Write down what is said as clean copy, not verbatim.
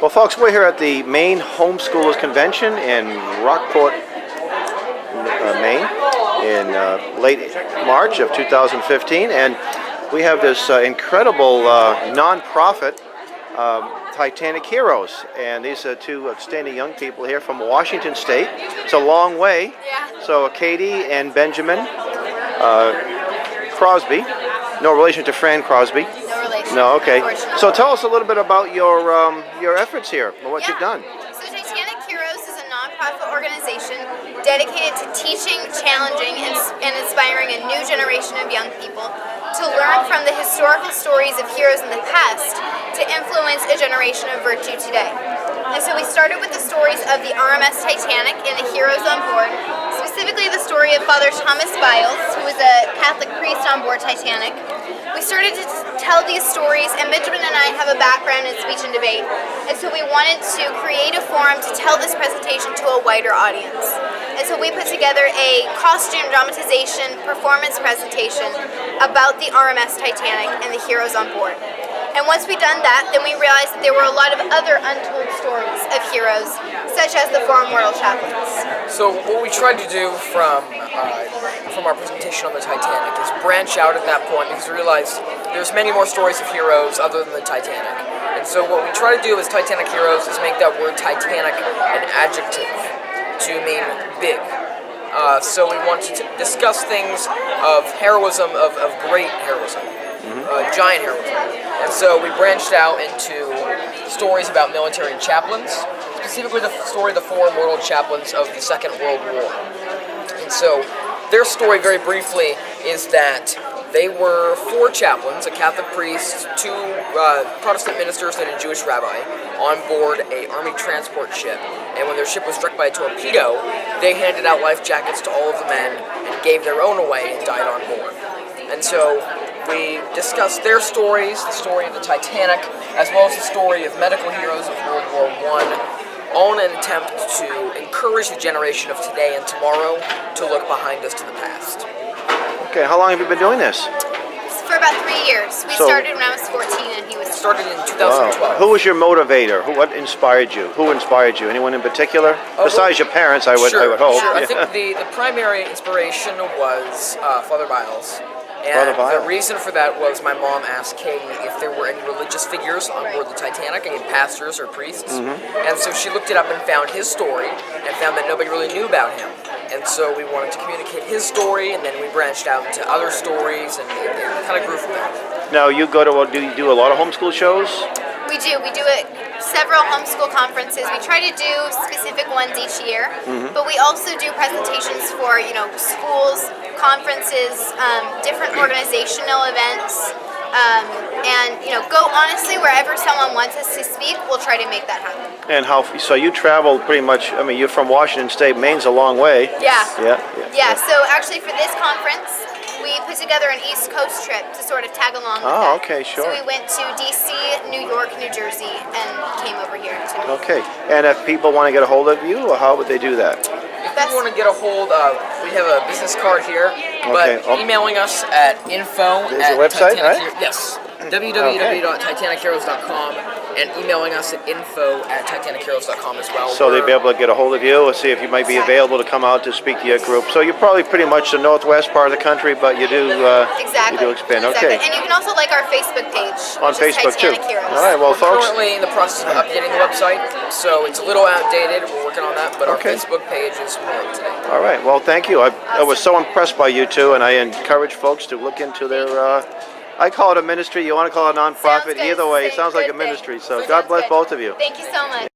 Well, folks, we're here at the Maine Homeschoolers Convention in Rockport, Maine, in late March of 2015, and we have this incredible non-profit Titanic Heroes, and these are two outstanding young people here from Washington State. It's a long way. Yeah. So Cady and Benjamin Crosby, no relation to Fran Crosby. No relation. No, okay. So Unfortunately. tell us a little bit about your efforts here, and what you've done. So Titanic Heroes is a nonprofit organization dedicated to teaching, challenging, and inspiring a new generation of young people to learn from the historical stories of heroes in the past to influence a generation of virtue today. And so we started with the stories of the RMS Titanic and the heroes on board, specifically the story of Father Thomas Biles, who was a Catholic priest on board Titanic. We started to tell these stories, and Benjamin and I have a background in speech and debate, and so we wanted to create a forum to tell this presentation to a wider audience. And so we put together a costume dramatization performance presentation about the RMS Titanic and the heroes on board. And once we'd done that, then we realized that there were a lot of other untold stories of heroes, such as the four immortal chaplains. So what we tried to do from our presentation on the Titanic is branch out at that point, because we realized there's many more stories of heroes other than the Titanic. And so what we try to do as Titanic Heroes is make that word Titanic an adjective to mean big. So we want to discuss things of heroism, of great heroism. Giant heroism. And so we branched out into stories about military chaplains, specifically the story of the four immortal chaplains of the Second World War. And so their story, very briefly, is that they were four chaplains, a Catholic priest, two Protestant ministers, and a Jewish rabbi, on board a Army transport ship. And when their ship was struck by a torpedo, they handed out life jackets to all of the men and gave their own away and died on board. And so we discussed their stories, the story of the Titanic, as well as the story of medical heroes of World War I, all in an attempt to encourage the generation of today and tomorrow to look behind us to the past. Okay, how long have you been doing this? For about 3 years. We started when I was 14 and he was... Started in 2012. Wow. Who was your motivator? What inspired you? Who inspired you? Anyone in particular? Besides your parents, I would hope. Sure. I think the primary inspiration was Father Biles. And Father Biles. The reason for that was my mom asked Cady if there were any religious figures on board the Titanic, any pastors or priests. And so she looked it up and found his story and found that nobody really knew about him. And so we wanted to communicate his story, and then we branched out into other stories, and it kind of grew from there. Now, you go to, do you do a lot of homeschool shows? We do several homeschool conferences. We try to do specific ones each year, but we also do presentations for, schools, conferences, different organizational events, and go honestly wherever someone wants us to speak, we'll try to make that happen. And so you travel pretty much, I mean, you're from Washington State, Maine's a long way. Yeah, so actually for this conference, we put together an East Coast trip to sort of tag along with that. Okay, sure. So we went to D.C., New York, New Jersey, and came over here to Okay, and if people want to get a hold of you, how would they do that? If you want to get a hold of, we have a business card here, but emailing us at info There's at a website, Titanic, right? Yes, www.titanicheroes.com, and emailing us at info@titanicheroes.com as well. So they'd be able to get a hold of you and see if you might be available to come out to speak to your group. So you're probably pretty much the northwest part of the country, but you do Exactly. you do expand. Exactly. Okay. And you can also like our Facebook page. On which is Facebook too. Titanic Heroes. All right. Well, We're folks. currently in the process of updating the website, so it's a little outdated. We're working on that, but our Facebook page is more up to date. All right. Well, thank you. I was so impressed by you two, and I encourage folks to look into their. I call it a ministry. You want to call it a nonprofit? Sounds good. Either way, it Same sounds like a good thing. ministry. So Sounds God bless good. both of you. Thank you so much.